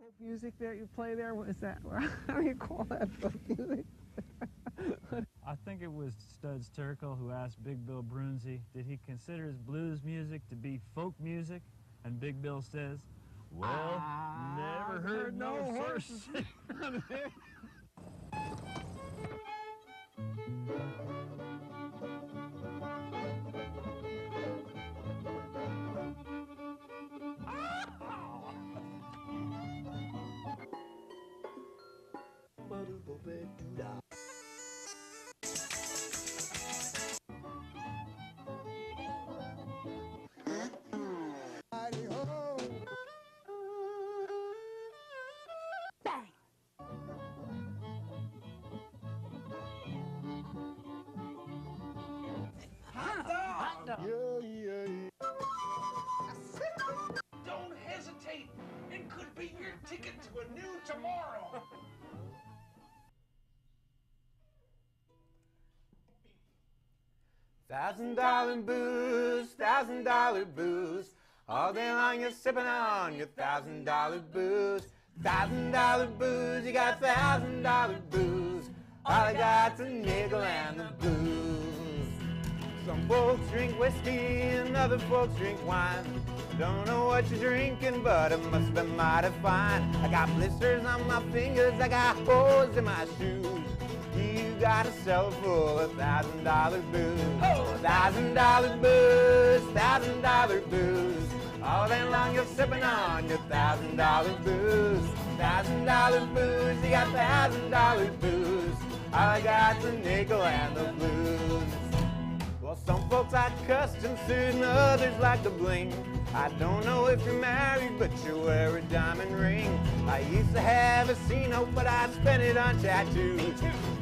folk music that you play there? What is that? How do you call that folk music? I think it was Studs Terkel who asked Big Bill Brunzi, did he consider his blues music to be folk music? And Big Bill says, well, never heard no horse. Don't hesitate. It could be your ticket to a new tomorrow. $1,000 booze, $1,000 booze. All day long you're sipping on your $1,000 booze. $1,000 booze, you got $1,000 booze. All I got's a nickel and the blues. Some folks drink whiskey and other folks drink wine. Don't know what you're drinking, but it must be mighty fine. I got blisters on my fingers, I got holes in my shoes. You got a cell full of $1,000 booze. $1,000 booze, $1,000 booze. All day long you're sipping on your $1,000 booze. $1,000 booze, you got $1,000 booze. All I got's a nickel and the blues. Well, some folks like custom suit and others like to bling. I don't know if you're married, but you wear a diamond ring. I used to have a C-note, but I spent it on tattoos.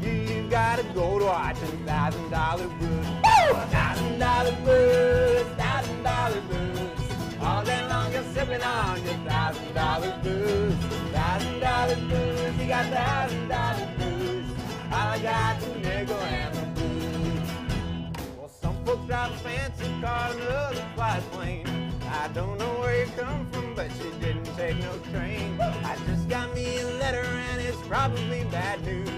You gotta go to watch $1,000 booze. $1,000 booze, $1,000 booze. All day long you're sipping on your $1,000 booze. $1,000 booze, you got $1,000 booze. All I got's a nickel and the blues. Well, some folks drive a fancy car and others fly a plane. I don't know where you come from, but you didn't take no train. I just got me a letter and it's probably bad news.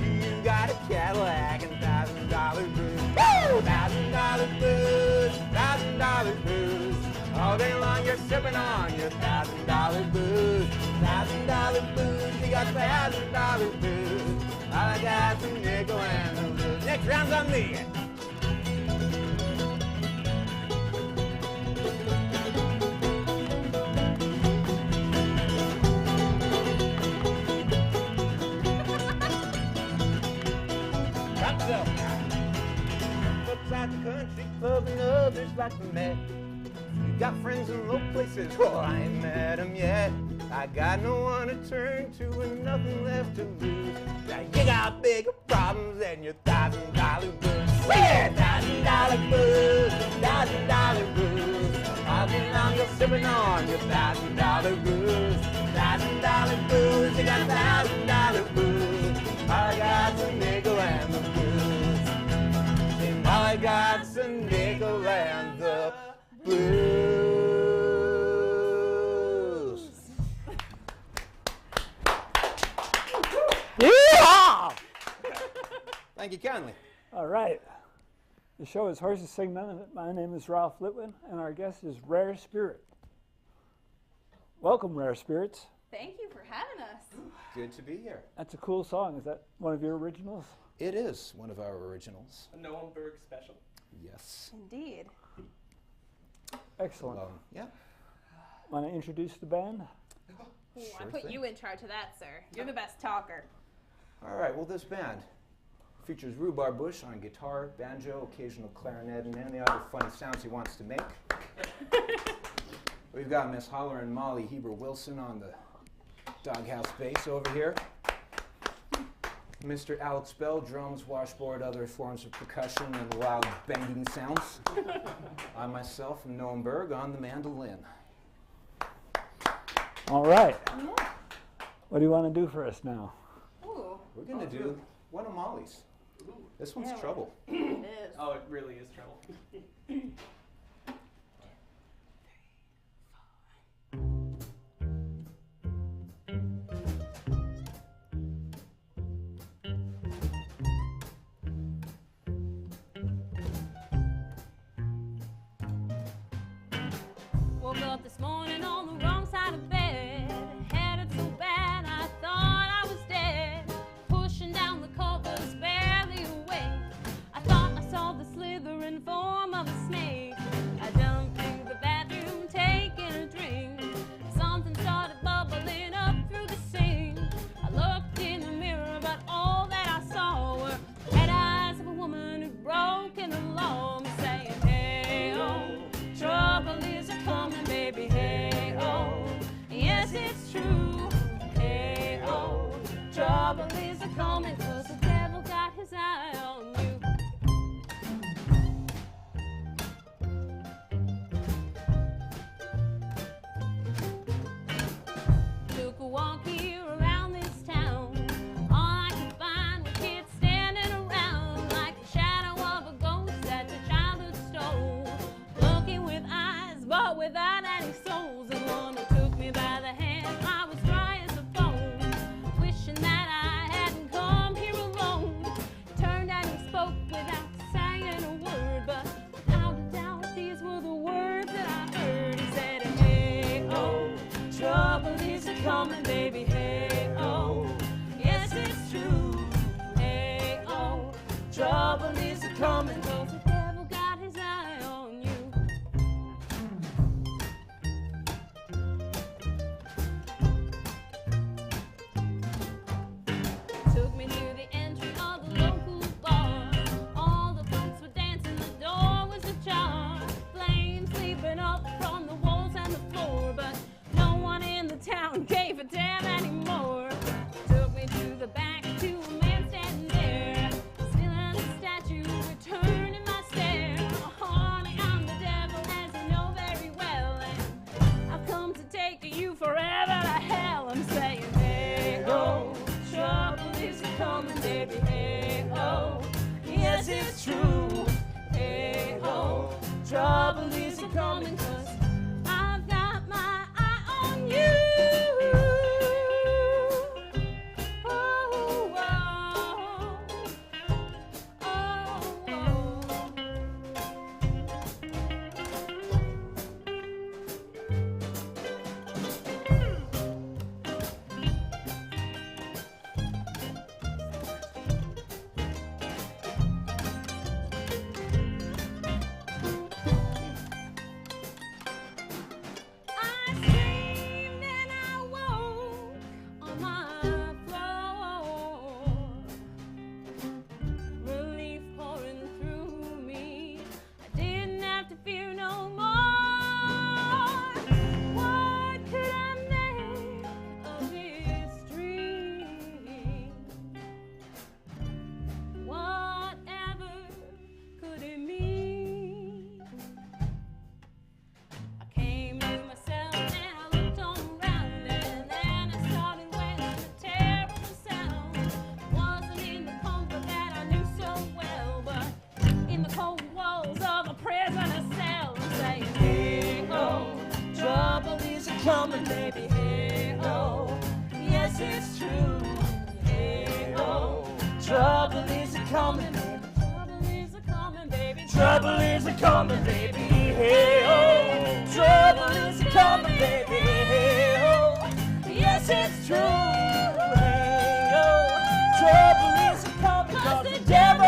You got a Cadillac and $1,000 booze. $1,000 booze, $1,000 booze. All day long you're sipping on your $1,000 booze. $1,000 booze, you got $1,000 booze. All I got's a nickel and the blues. Next round's on me. Folks at the country club and others like the Met. You got friends in low places, well, I ain't met them yet. I got no one to turn to and nothing left to lose. Now you got bigger problems than your $1,000 booze. Yeah, $1,000 booze, $1,000 booze. All day long you're sipping on your $1,000 booze. $1,000 booze, you got $1,000 booze. All I got's a nickel and the blues. And all I got's a nickel and the blues. Yeehaw! Thank you kindly. All right. The show is Horses Sing None of It. My name is Ralph Litwin, and our guest is Rare Spirit. Welcome, Rare Spirits. Thank you for having us. Good to be here. That's a cool song. Is that one of your originals? It is one of our originals. A Noam Berg special. Yes. Indeed. Excellent. Yeah. Want to introduce the band? Ooh, I Sure put thing. you in charge of that, sir. You're the best talker. All right, well, this band features Rhubarb Bush on guitar, banjo, occasional clarinet, and any other funny sounds he wants to make. We've got Miss Holler and Molly Heber Wilson on the doghouse bass over here. Mr. Alex Bell, drums, washboard, other forms of percussion, and loud banging sounds. I myself am Noam Berg on the mandolin. All right. What do you want to do for us now? Ooh, We're going to do one of Molly's. This one's Yeah. trouble. it is. Oh, it really is trouble. up this morning on the wrong side of bed. Had it so bad I thought I was dead. Pushing down the covers, barely awake. I thought I saw the slithering form of a snake. I jumped into the bathroom, taking a drink. Something started bubbling up through the sink. I looked in the mirror, but all that I saw were red eyes of a woman who'd broken the law. Me saying, hey, oh, trouble is a-coming, baby, hey, oh. Yes, it's true, hey, oh, trouble is a-coming, 'cause the devil got his eye on you. Took a walk here around this town. All I could find were kids standing around like the shadow of a ghost that the childhood stole. Looking with eyes, but without any souls. And one who took me by the hand, I was dry as a bone. Wishing that I hadn't come here alone. Turned and he spoke without saying a word. But without a doubt, these were the words that I heard. He said, hey, oh, trouble is a-coming, baby, hey, oh. Yes, it's true, hey, oh, trouble is a-coming, 'cause the devil got his eye on you. Took me to the entry of the local bar. All the folks were dancing, the door was ajar. Flames leaping up from the walls and the floor, but no one in the town gave a damn anymore. Took me to the back to a man standing there, still as a statue, returning my stare. Oh, honey, I'm the devil, as you know very well, and I've come to take you forever to hell. I'm saying, hey, oh, trouble is coming, baby, hey, oh. Yes, it's true, hey, oh, trouble is coming, 'cause I've got my eye on you. Oh, oh, oh, oh. I screamed and I woke on my floor. Relief pouring through me. I didn't have to fear no more. What could I make of this dream? Whatever could it mean? I came to myself and I looked all around, and then I started wailing a terrible sound. Wasn't in the comfort that I knew so well, but in the cold walls of a prisoner cell. I'm saying, hey, oh, trouble is a-coming, baby, hey, oh. Yes, it's true, hey, oh, trouble is a-coming, baby. Trouble is a-coming, baby. Trouble is a-coming, baby, hey, oh. Trouble is a-coming, baby, hey, oh. Yes, it's true, hey, oh. Trouble is a-coming, 'cause the devil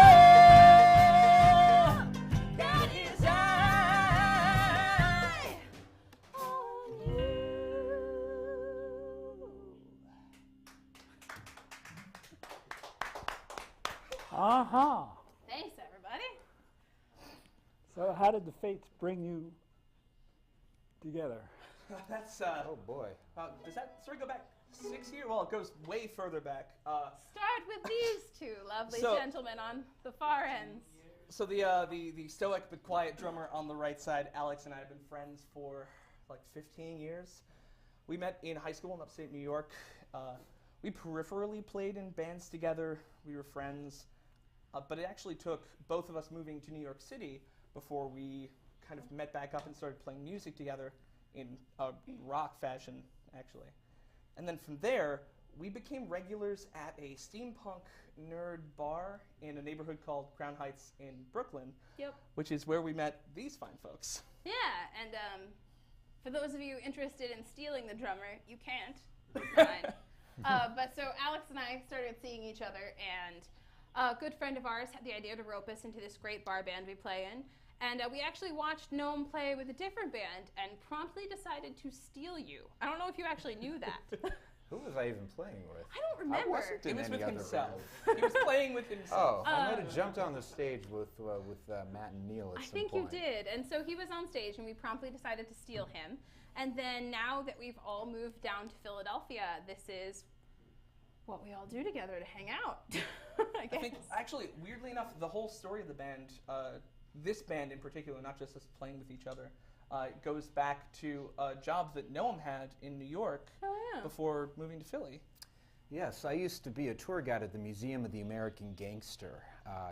got his eye on you. Uh-huh. Thanks, everybody. So how did the fates bring you together? That's, Oh boy. does that story go back 6 years? Well, it goes way further back. Start with these two lovely So- gentlemen on the far ends. So the stoic but quiet drummer on the right side, Alex, and I have been friends for like 15 years. We met in high school in upstate New York. We peripherally played in bands together. We were friends. But it actually took both of us moving to New York City before we kind of met back up and started playing music together in a rock fashion, actually. And then from there, we became regulars at a steampunk nerd bar in a neighborhood called Crown Heights in Brooklyn, Yep. which is where we met these fine folks. Yeah, and For those of you interested in stealing the drummer, you can't. It's fine. But so Alex and I started seeing each other, and a good friend of ours had the idea to rope us into this great bar band we play in. And we actually watched Gnome play with a different band and promptly decided to steal you. I don't know if you actually knew that. Who was I even playing with? I don't remember. I wasn't He in was any with other himself. band. He was playing with himself. Oh, I might have jumped on the stage with Matt and Neil at I some think point. you did. And so he was on stage, and we promptly decided to steal him. And then now that we've all moved down to Philadelphia, this is what we all do together to hang out. I guess. I think, actually, weirdly enough, the whole story of the band, this band in particular, not just us playing with each other, goes back to a job that Noam had in New York before moving to Philly. Yes, I used to be a tour guide at the Museum of the American Gangster,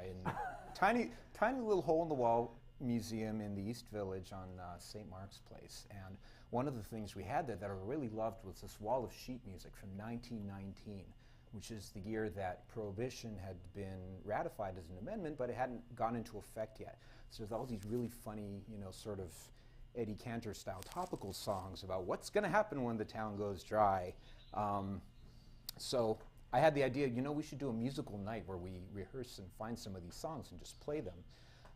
in tiny little hole-in-the-wall museum in the East Village on St. Mark's Place. And one of the things we had there that I really loved was this wall of sheet music from 1919, which is the year that Prohibition had been ratified as an amendment, but it hadn't gone into effect yet. So there's all these really funny, sort of Eddie Cantor-style topical songs about what's going to happen when the town goes dry. So I had the idea, we should do a musical night where we rehearse and find some of these songs and just play them.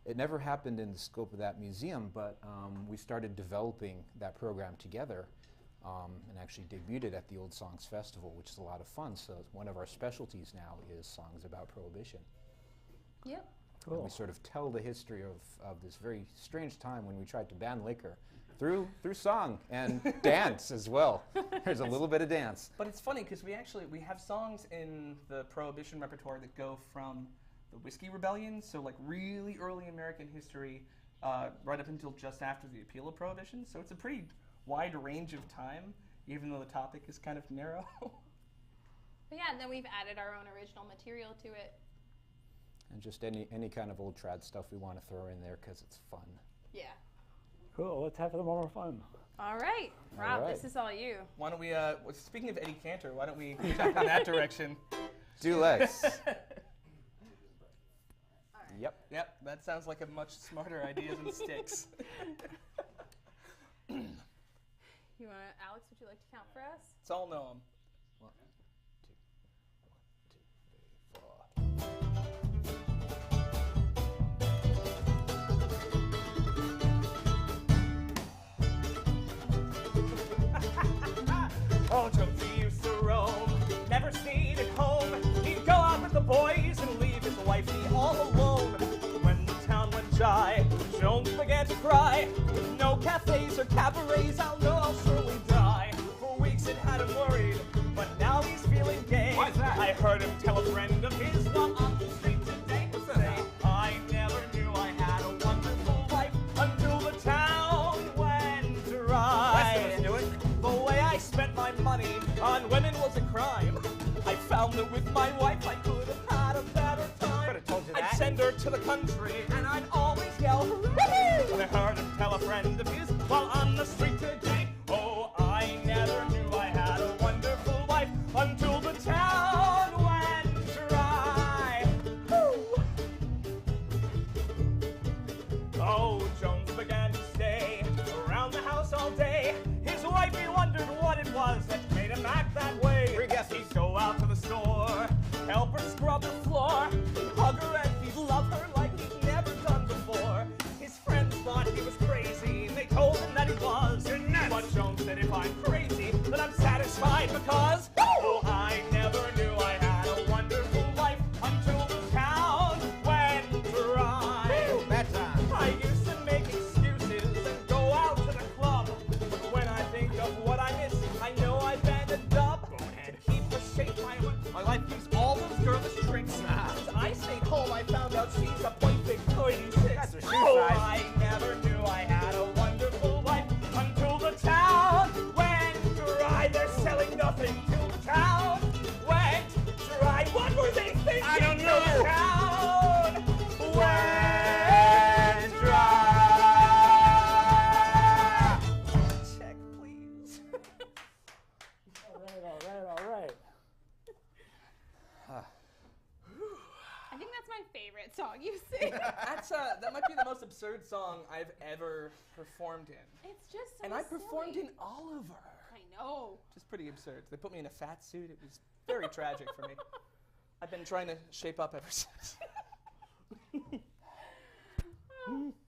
It never happened in the scope of that museum, but we started developing that program together and actually debuted it at the Old Songs Festival, which is a lot of fun. So one of our specialties now is songs about Prohibition. Yep. Cool. And we sort of tell the history of this very strange time when we tried to ban liquor through song and dance as well. There's a little bit of dance. But it's funny because we have songs in the Prohibition repertoire that go from the Whiskey Rebellion, so like really early American history, right up until just after the appeal of Prohibition. So it's a pretty wide range of time, even though the topic is kind of narrow. But yeah, and then we've added our own original material to it. And just any kind of old trad stuff we want to throw in there because it's fun. Yeah. Cool, let's have a little more fun. All right, Rob, right. this is all you. Why don't we, speaking of Eddie Cantor, why don't we jump in that direction? Do let's. Yep. Yep, that sounds like a much smarter idea than Styx. You want to, Alex, would you like to count for us? It's all Noam. 1, 2, 4. Oh, Jonesy used to roam, never stayed at home. He'd go out with the boys and leave his wifey all alone. When the town went dry, Jones began to cry. With no cafes or cabarets, I'll know I'll surely die. For weeks it had him worried, but now he's feeling gay. Why's that? I heard him tell a friend of his while on the street today. Say, I never knew I had a wonderful life until the town went dry. The way I spent my money on women was a crime. I found that with my wife I could have had a better time. Could've told you that. I'd send her to the country and I'd always yell hooray! When I heard him tell a friend of his while on the street today, oh, I never knew I had a wonderful life until the town went dry. Woo! Oh, Jones began to stay around the house all day. His wife, he wondered what it was that made him act that way. He'd go out to the store, help her scrub the floor, hug her and he'd love her like he'd never done before. His friends thought he was crazy, they told him that he was. But Jones said, if I'm crazy, then I'm satisfied because, oh, I never knew I had a wonderful life until the town went dry. Bad time. I used to make excuses and go out to the club. But when I think of what I miss, I know I've been a dub. To keep the shape my life used all those girlish tricks. Since I stayed home, I found out she's a point big 36. That's her shoe Oh, size. I never knew I had a wonderful life until the town went dry. They're selling nothing till the town went dry. What were they thinking? I don't till know. the town went dry. Check, please. All right. I think that's my favorite song you sing. That might be the most absurd song I've ever performed in. It's just so And I performed silly. in Oliver. I know. Which is pretty absurd. They put me in a fat suit. It was very tragic for me. I've been trying to shape up ever since.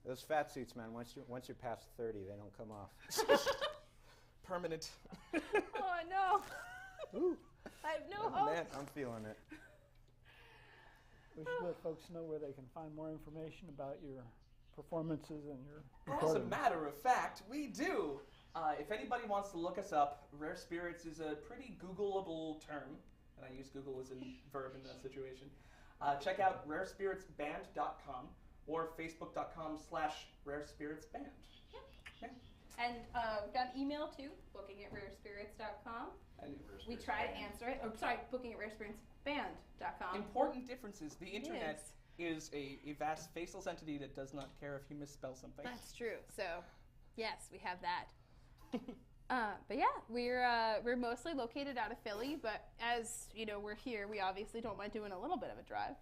Those fat suits, man, once you're past 30, they don't come off. Permanent. Oh no. Ooh. I have no Oh, hope. man. I'm feeling it. We should let folks know where they can find more information about your performances and your As a recordings. matter of fact, we do. If anybody wants to look us up, Rare Spirits is a pretty Googleable term, and I use Google as a verb in that situation. Check out rarespiritsband.com or facebook.com/rarespiritsband. And we've got an email too, booking@rarespirits.com. We try to answer it. Oh, sorry, booking@rarespiritsband.com. Important differences. The internet is. is a vast faceless entity that does not care if you misspell something. That's true. So, yes, we have that. But yeah, we're mostly located out of Philly, but as you know, we're here. We obviously don't mind doing a little bit of a drive.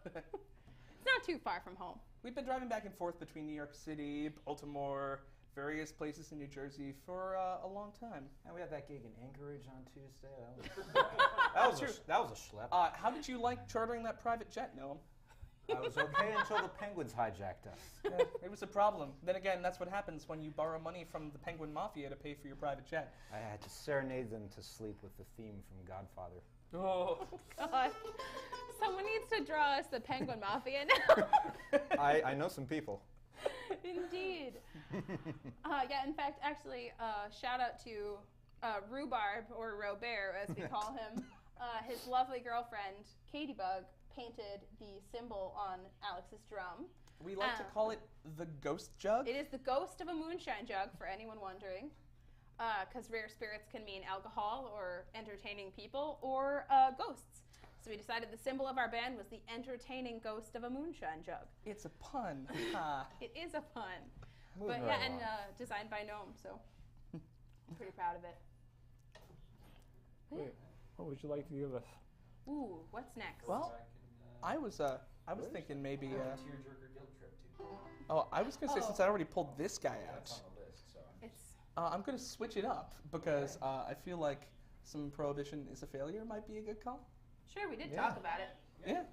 It's not too far from home. We've been driving back and forth between New York City, Baltimore, various places in New Jersey for a long time. And we had that gig in Anchorage on Tuesday. That was a schlep. How did you like chartering that private jet, Noam? I was okay until the Penguins hijacked us. It was a problem. Then again, that's what happens when you borrow money from the Penguin Mafia to pay for your private jet. I had to serenade them to sleep with the theme from Godfather. Oh. God, someone needs to draw us the Penguin Mafia now. I know some people. Indeed. Yeah, in fact, actually, shout out to Rhubarb, or Robert, as we call him. His lovely girlfriend, Katie Bug, painted the symbol on Alex's drum. We like to call it the ghost jug. It is the ghost of a moonshine jug, for anyone wondering. Because rare spirits can mean alcohol, or entertaining people, or ghosts. So we decided the symbol of our band was the entertaining ghost of a moonshine jug. It's a pun. It is a pun. Moving But right yeah, and along. designed by Noam, so I'm pretty proud of it. Wait, what would you like to give us? Ooh, what's next? Well, I was thinking maybe. Oh, I was gonna say since I already pulled this guy out, It's I'm gonna switch it up because I feel like some Prohibition is a failure might be a good call. sure we did Yeah. talk about it. Yeah.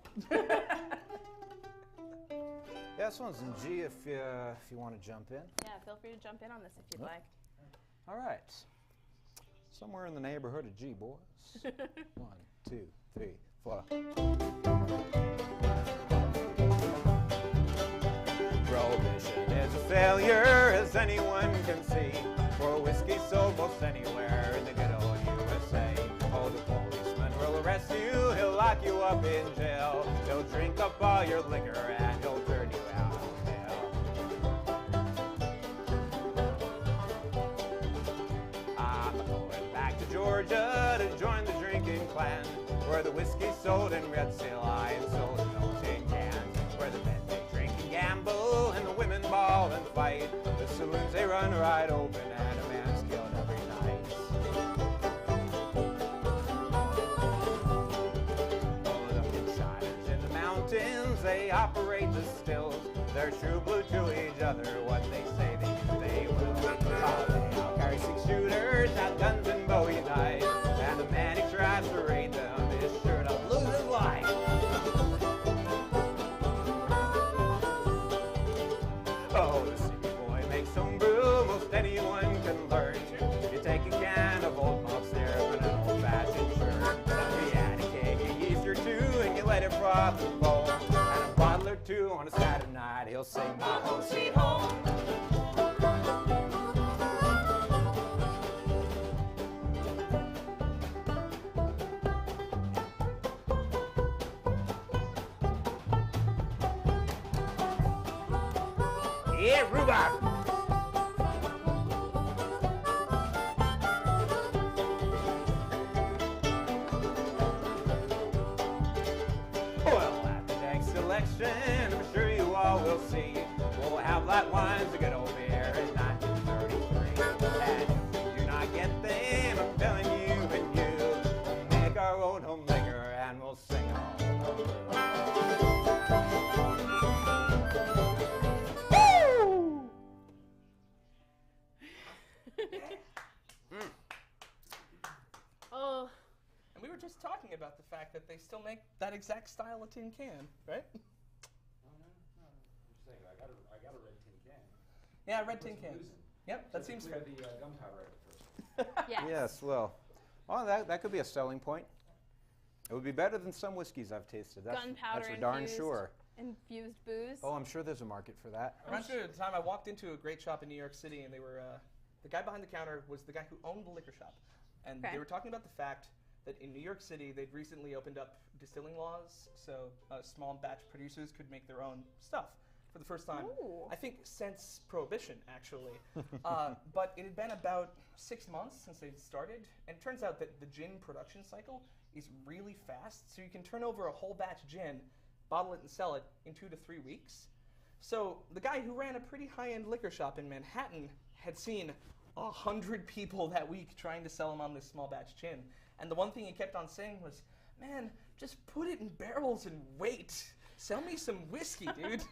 Yeah, this one's in G if you want to jump in. Yeah, feel free to jump in on this if you'd like. All right. Somewhere in the neighborhood of G, boys. 1, 2, 3, 4. Prohibition is a failure, as anyone can see. For whiskey sold most anywhere in the good old USA. Oh, the policeman will arrest you, he'll lock you up in jail. He'll drink up all your liquor and he'll turn you out of hell. I'm going back to Georgia to join the drinking clan, where the whiskey's sold in Red Seal and sold in old tin cans, where the men they drink and gamble and the women ball and fight. The saloons they run right open and a man's killed every night. All of them insiders in the mountains, they operate the stills. They're true blue to each other, what they say they do, they will. They all carry 6 shooters, shotguns and Bowie knives, and the man who tries to raid them is sure to lose his life. Oh, the city boy makes homebrew, most anyone can learn. You take a can of old malt syrup and an old-fashioned shirt. You add a keg of yeast or two and you let it froth and foam. And a bottle or two on a Saturday night, he'll sing My Home Sweet Home. Yeah, rhubarb. Well, at the next election, I'm sure you all will see, we'll have light wines to get over here in 1933. And if we do not get them, I'm telling you and you, we'll make our own home liquor and we'll sing all over. just talking about the fact that they still make that exact style of tin can, right? I'm saying I got a red tin can. Yeah, red tin can. Yep, that seems fair. The gunpowder at first. Yes. Yes, well, that could be a selling point. It would be better than some whiskeys I've tasted. Gunpowder that's for darn infused. sure. Infused booze. Oh, I'm sure there's a market for that. I remember at the time I walked into a great shop in New York City, and they were the guy behind the counter was the guy who owned the liquor shop, and Okay. they were talking about the fact that in New York City they'd recently opened up distilling laws, so small batch producers could make their own stuff for the first time. Ooh. I think since Prohibition, actually. But it had been about 6 months since they'd started, and it turns out that the gin production cycle is really fast, so you can turn over a whole batch gin, bottle it and sell it in 2 to 3 weeks. So the guy who ran a pretty high-end liquor shop in Manhattan had seen 100 people that week trying to sell him on this small batch gin. And the one thing he kept on saying was, man, just put it in barrels and wait. Sell me some whiskey, dude.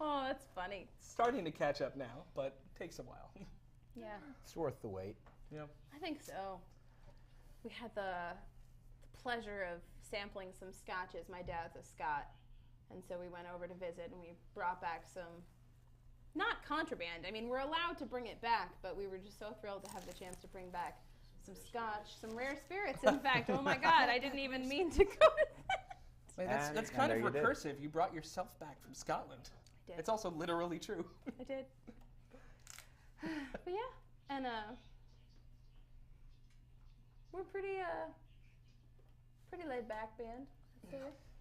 Oh, that's funny. Starting to catch up now, but it takes a while. Yeah, It's worth the wait. Yeah. I think so. We had the pleasure of sampling some scotches. My dad's a Scot, and so we went over to visit, and we brought back some, not contraband. I mean, we're allowed to bring it back, but we were just so thrilled to have the chance to bring back some scotch, some rare spirits, in fact. Oh my God, I didn't even mean to go to that. Wait, And- that's and kind of there you did. recursive. You brought yourself back from Scotland. I did. It's also literally true. I did. But yeah, and we're pretty laid back band. I'd say.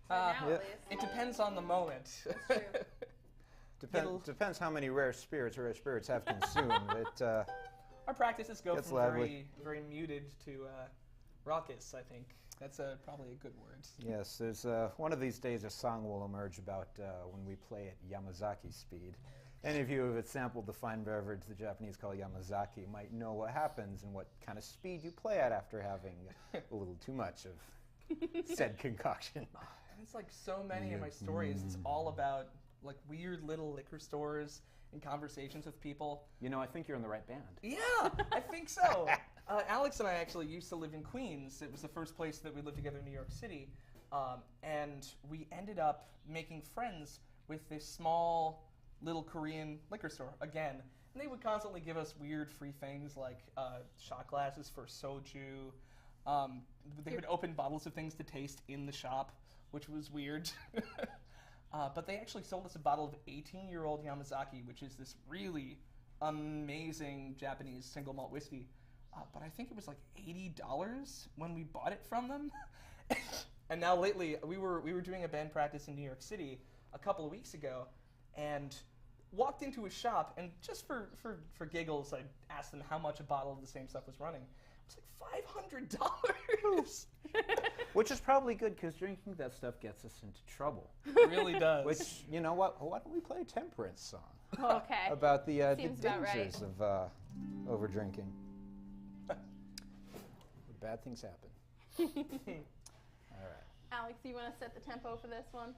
For now, yeah. at least. It depends on the moment. True. Depends how many rare spirits have consumed. Our practices go Gets from lively. very muted to raucous, I think. That's probably a good word. Yes, there's one of these days a song will emerge about when we play at Yamazaki speed. Any of you who have sampled the fine beverage the Japanese call Yamazaki might know what happens and what kind of speed you play at after having a little too much of said concoction. And it's like so many of my stories. It's all about like weird little liquor stores and conversations with people. You know, I think you're in the right band. Yeah, I think so. Alex and I actually used to live in Queens. It was the first place that we lived together in New York City. And we ended up making friends with this small little Korean liquor store again. And they would constantly give us weird free things like shot glasses for soju. They would open bottles of things to taste in the shop, which was weird. But they actually sold us a bottle of 18-year-old Yamazaki, which is this really amazing Japanese single malt whiskey. But I think it was like $80 when we bought it from them. And now lately, we were doing a band practice in New York City a couple of weeks ago, and walked into a shop, and just for giggles, I asked them how much a bottle of the same stuff was running. It was like $500. Which is probably good because drinking that stuff gets us into trouble. It really does. Which, you know what? Why don't we play a temperance song Okay. about the Seems about right. dangers of over drinking? Bad things happen. All right. Alex, you want to set the tempo for this one?